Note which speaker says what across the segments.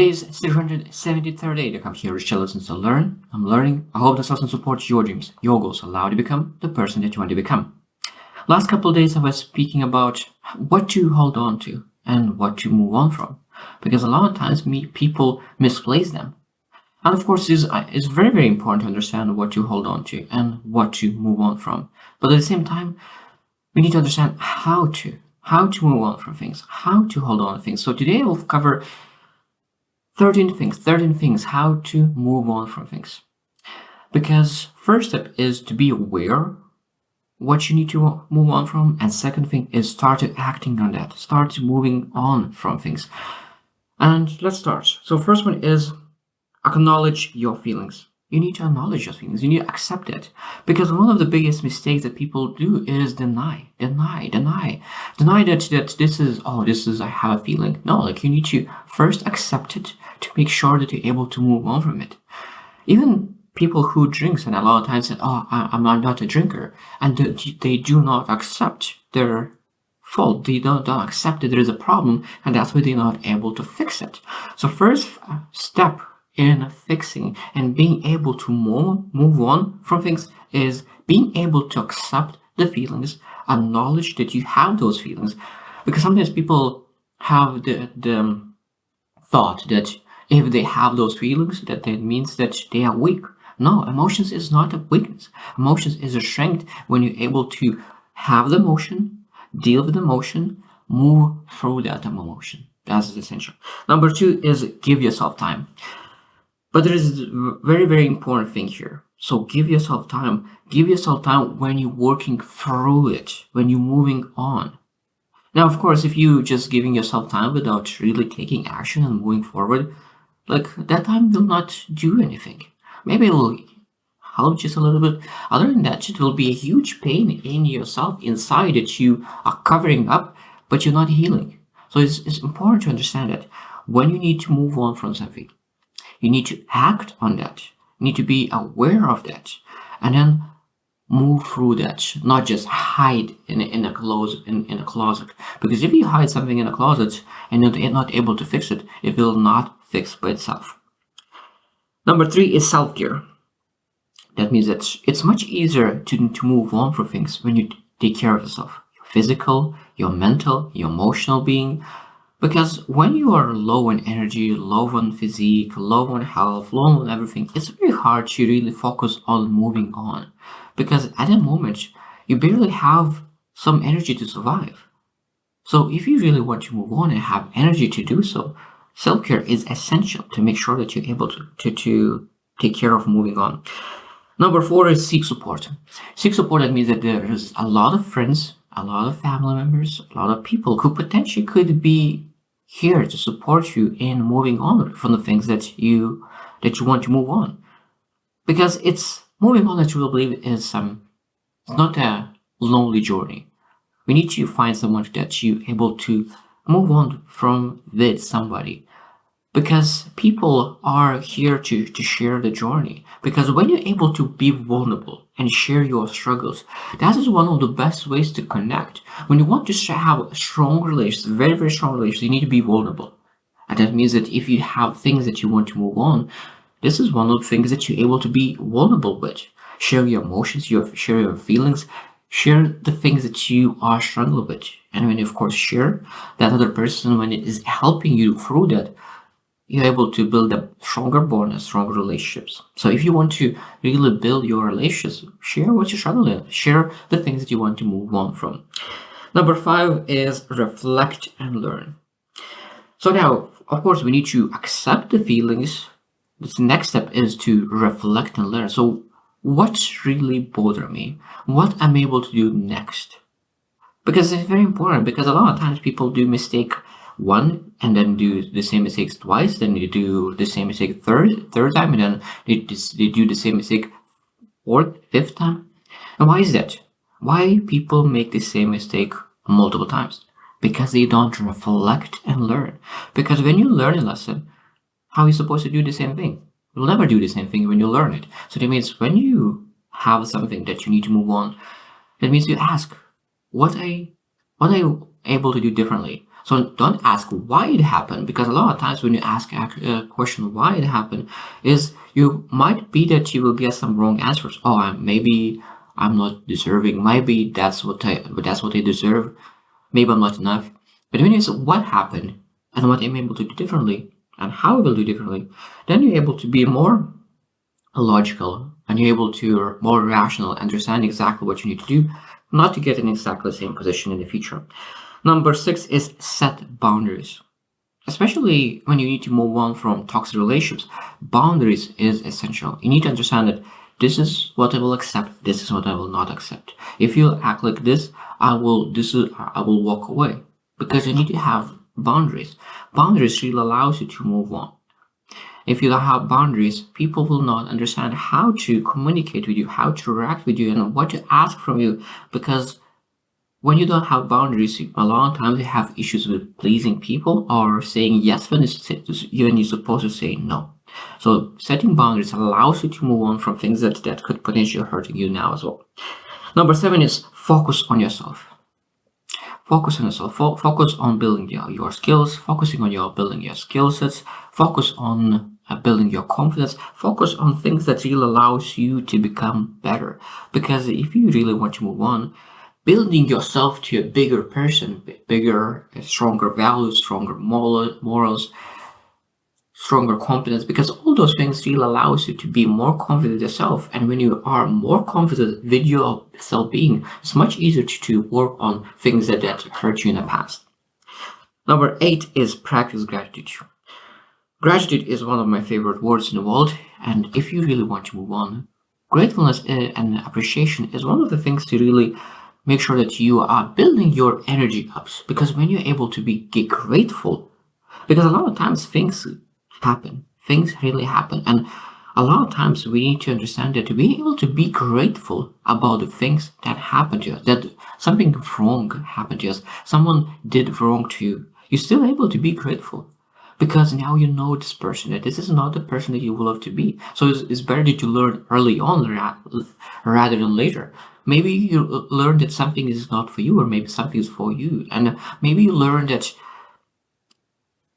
Speaker 1: Today's 673rd day to come here is lessons to learn. I'm learning. I hope this lesson supports your dreams, your goals, allow you to become the person that you want to become. Last couple of days I was speaking about what to hold on to and what to move on from, because a lot of times people misplace them. And of course, it's very, very important to understand what to hold on to and what to move on from. But at the same time, we need to understand how to move on from things, how to hold on to things. So today we'll cover 13 things how to move on from things. Because first step is to be aware what you need to move on from, and second thing is start acting on that, start moving on from things. And let's start. So first one is acknowledge your feelings. You need to acknowledge your feelings. You need to accept it. Because one of the biggest mistakes that people do is deny that this is, I have a feeling. No, like you need to first accept it to make sure that you're able to move on from it. Even people who drinks and a lot of times say, I'm not a drinker. And they do not accept their fault. They don't accept that there is a problem, and that's why they're not able to fix it. So first step in fixing and being able to move on from things is being able to accept the feelings, acknowledge that you have those feelings. Because sometimes people have the thought that if they have those feelings, that means that they are weak. No, emotions is not a weakness. Emotions is a strength when you're able to have the emotion, deal with the emotion, move through that emotion. That's essential. Number 2 is give yourself time. But there is a very, very important thing here. So give yourself time. Give yourself time when you're working through it, when you're moving on. Now, of course, if you just giving yourself time without really taking action and moving forward, like that time will not do anything. Maybe it will help just a little bit. Other than that, it will be a huge pain in yourself inside that you are covering up, but you're not healing. So it's important to understand that when you need to move on from something, you need to act on that. You need to be aware of that, and then move through that. Not just hide in a closet. Because if you hide something in a closet and you're not able to fix it, it will not fix by itself. Number 3 is self-care. That means that it's much easier to move on from things when you take care of yourself. Your physical, your mental, your emotional being. Because when you are low in energy, low on physique, low on health, low on everything, it's very hard to really focus on moving on. Because at that moment, you barely have some energy to survive. So if you really want to move on and have energy to do so, self-care is essential to make sure that you're able to take care of moving on. Number 4 is seek support. Seek support, that means that there is a lot of friends, a lot of family members, a lot of people who potentially could be here to support you in moving on from the things that you want to move on. Because it's moving on, I truly believe, is it's not a lonely journey. We need to find someone that you're able to move on from with somebody. Because people are here to share the journey. Because when you're able to be vulnerable and share your struggles, that is one of the best ways to connect. When you want to have strong relations, very, very strong relations, you need to be vulnerable. And that means that if you have things that you want to move on, this is one of the things that you're able to be vulnerable with. Share your emotions, share your feelings, share the things that you are struggling with. And when you, of course, share, that other person, when it is helping you through that, you're able to build a stronger bond and stronger relationships. So if you want to really build your relationships, share what you're struggling with. Share the things that you want to move on from. Number 5 is reflect and learn. So now, of course, we need to accept the feelings. This next step is to reflect and learn. So what's really bothering me? What I'm able to do next? Because it's very important, because a lot of times people do mistake one and then do the same mistakes twice, then you do the same mistake third time, and then they do the same mistake fourth, fifth time. And why is that? Why people make the same mistake multiple times? Because they don't reflect and learn. Because when you learn a lesson, how are you supposed to do the same thing? You'll never do the same thing when you learn it. So that means when you have something that you need to move on, that means you ask, what I able to do differently? So don't ask why it happened, because a lot of times when you ask a question why it happened, is you might be that you will get some wrong answers. Oh, maybe I'm not deserving. Maybe that's what I deserve. Maybe I'm not enough. But when you say what happened and what I'm able to do differently and how I will do differently, then you're able to be more logical and you're able to more rational, understand exactly what you need to do, not to get in exactly the same position in the future. Number 6 is set boundaries. Especially when you need to move on from toxic relationships, boundaries is essential. You need to understand that this is what I will accept, this is what I will not accept. If you act like this, I will walk away. Because you need to have boundaries. Boundaries really allows you to move on. If you don't have boundaries, people will not understand how to communicate with you, how to react with you, and what to ask from you. Because when you don't have boundaries, a lot of times you have issues with pleasing people or saying yes when you're supposed to say no. So setting boundaries allows you to move on from things that could potentially hurting you now as well. Number 7 is focus on yourself. Focus on yourself. Focus on building your skills. Focusing on building your skill sets. Focus on building your confidence. Focus on things that really allows you to become better. Because if you really want to move on, building yourself to a bigger person, bigger, stronger values, stronger morals, stronger confidence, because all those things really allows you to be more confident yourself. And when you are more confident with your self-being, it's much easier to work on things that hurt you in the past. Number 8 is practice gratitude. Gratitude is one of my favorite words in the world, and if you really want to move on, gratefulness and appreciation is one of the things to really make sure that you are building your energy up. Because when you're able to be grateful, because a lot of times things really happen, and a lot of times we need to understand that to be able to be grateful about the things that happened to us, that something wrong happened to us, someone did wrong to you, you're still able to be grateful. Because now you know this person, that this is not the person that you would love to be. So it's better to learn early on rather than later. Maybe you learn that something is not for you, or maybe something is for you. And maybe you learn that,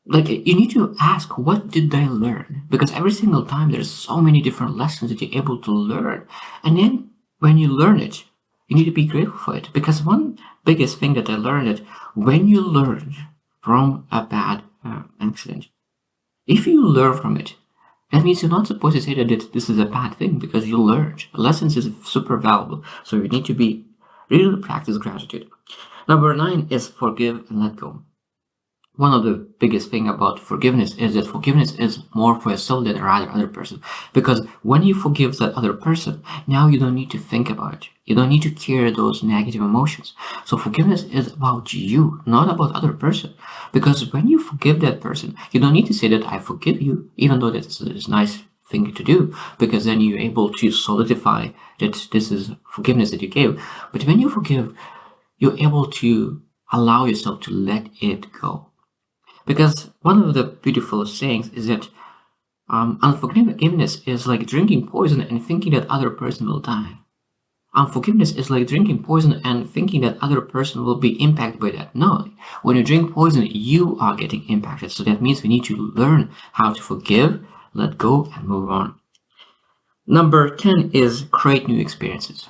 Speaker 1: like, you need to ask, what did I learn? Because every single time there's so many different lessons that you're able to learn. And then when you learn it, you need to be grateful for it. Because one biggest thing that I learned, that when you learn from a bad accident, if you learn from it, that means you're not supposed to say that this is a bad thing, because you learned. Lessons is super valuable. So you need to be really practice gratitude. Number 9 is forgive and let go. One of the biggest thing about forgiveness is that forgiveness is more for yourself than rather other person. Because when you forgive that other person, now you don't need to think about it. You don't need to carry those negative emotions. So forgiveness is about you, not about other person. Because when you forgive that person, you don't need to say that I forgive you, even though that is a nice thing to do, because then you're able to solidify that this is forgiveness that you gave. But when you forgive, you're able to allow yourself to let it go. Because one of the beautiful sayings is that unforgiveness is like drinking poison and thinking that other person will die. Unforgiveness is like drinking poison and thinking that other person will be impacted by that. No, when you drink poison, you are getting impacted. So that means we need to learn how to forgive, let go, and move on. Number 10 is create new experiences.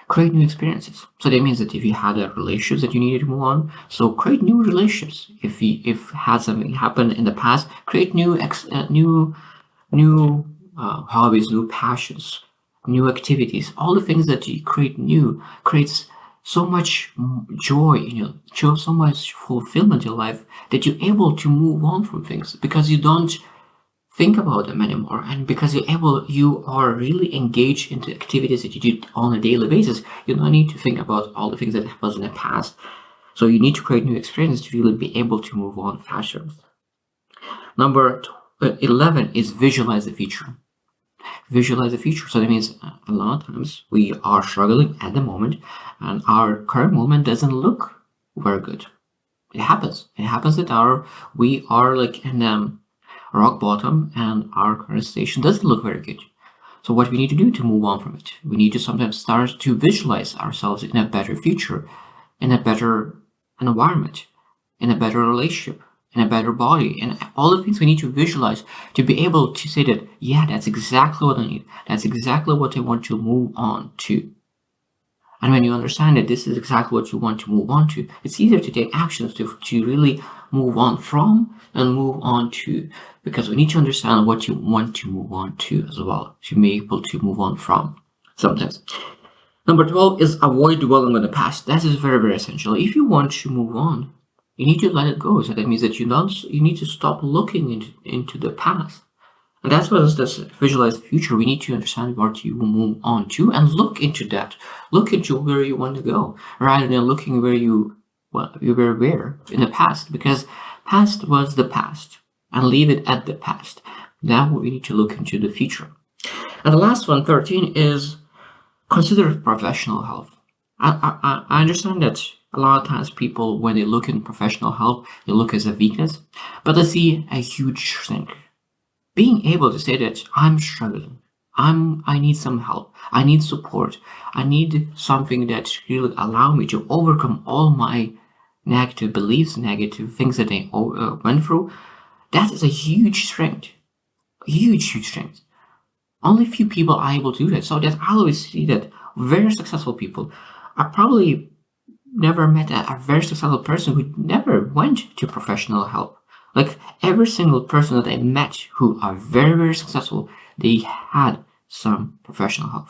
Speaker 1: Create new experiences. So that means that if you had a relationship that you needed to move on, so create new relationships. If had something happen in the past, create new hobbies, new passions, new activities. All the things that you create new creates so much joy in you, shows so much fulfillment in your life, that you're able to move on from things, because you don't think about them anymore, and because you are really engaged into activities that you do on a daily basis. You don't need to think about all the things that happened in the past. So you need to create new experiences to really be able to move on faster. Number 11 is visualize the future. Visualize the future. So that means a lot of times we are struggling at the moment, and our current moment doesn't look very good. It happens that we are like in rock bottom, and our current station doesn't look very good. So what we need to do to move on from it, we need to sometimes start to visualize ourselves in a better future, in a better environment, in a better relationship, in a better body, and all the things we need to visualize to be able to say that, yeah, that's exactly what I need. That's exactly what I want to move on to. And when you understand that this is exactly what you want to move on to, it's easier to take actions to really move on from and move on to, because we need to understand what you want to move on to as well, to be able to move on from sometimes. Number 12 is avoid dwelling on the past. That is very, very essential. If you want to move on, you need to let it go. So that means that you need to stop looking into the past. And that's what this visualize the future. We need to understand what you move on to and look into that. Look into where you want to go, rather than looking where you were in the past, because past was the past, and leave it at the past. Now we need to look into the future. And the last one, 13, is consider professional help. I understand that a lot of times people, when they look in professional help, they look as a weakness, but I see a huge strength. Being able to say that I'm struggling, I need some help, I need support, I need something that really allow me to overcome all my negative beliefs, negative things that I went through. That is a huge strength, huge strength. Only few people are able to do that. So that I always see that very successful people. I probably never met a very successful person who never went to professional help. Like every single person that I met who are very, very successful, they had some professional help.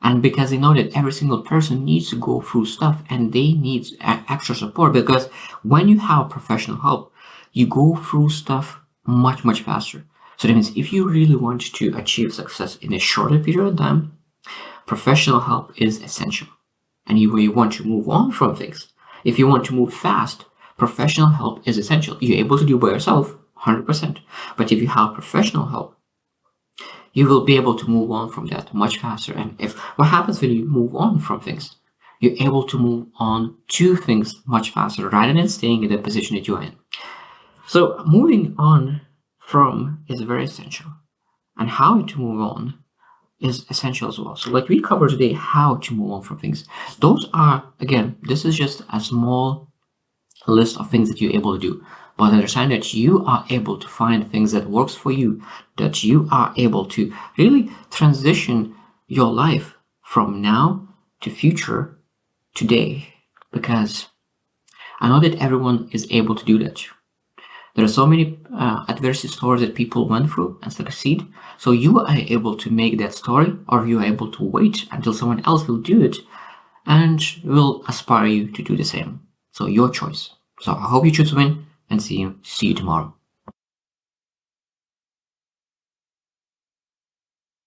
Speaker 1: And because they know that every single person needs to go through stuff and they need extra support, because when you have professional help, you go through stuff much, much faster. So that means if you really want to achieve success in a shorter period of time, professional help is essential. And you want to move on from things. If you want to move fast, professional help is essential. You're able to do by yourself, 100%. But if you have professional help, you will be able to move on from that much faster. And what happens when you move on from things? You're able to move on to things much faster rather than staying in the position that you're in. So moving on from is very essential. And how to move on is essential as well. So like we covered today, how to move on from things. Those are, again, this is just a small list of things that you're able to do, but understand that you are able to find things that works for you, that you are able to really transition your life from now to future today, because I know that everyone is able to do that. There are so many adversity stories that people went through and succeed, so you are able to make that story, or you are able to wait until someone else will do it and will aspire you to do the same. So your choice. So I hope you choose to win, and see you tomorrow.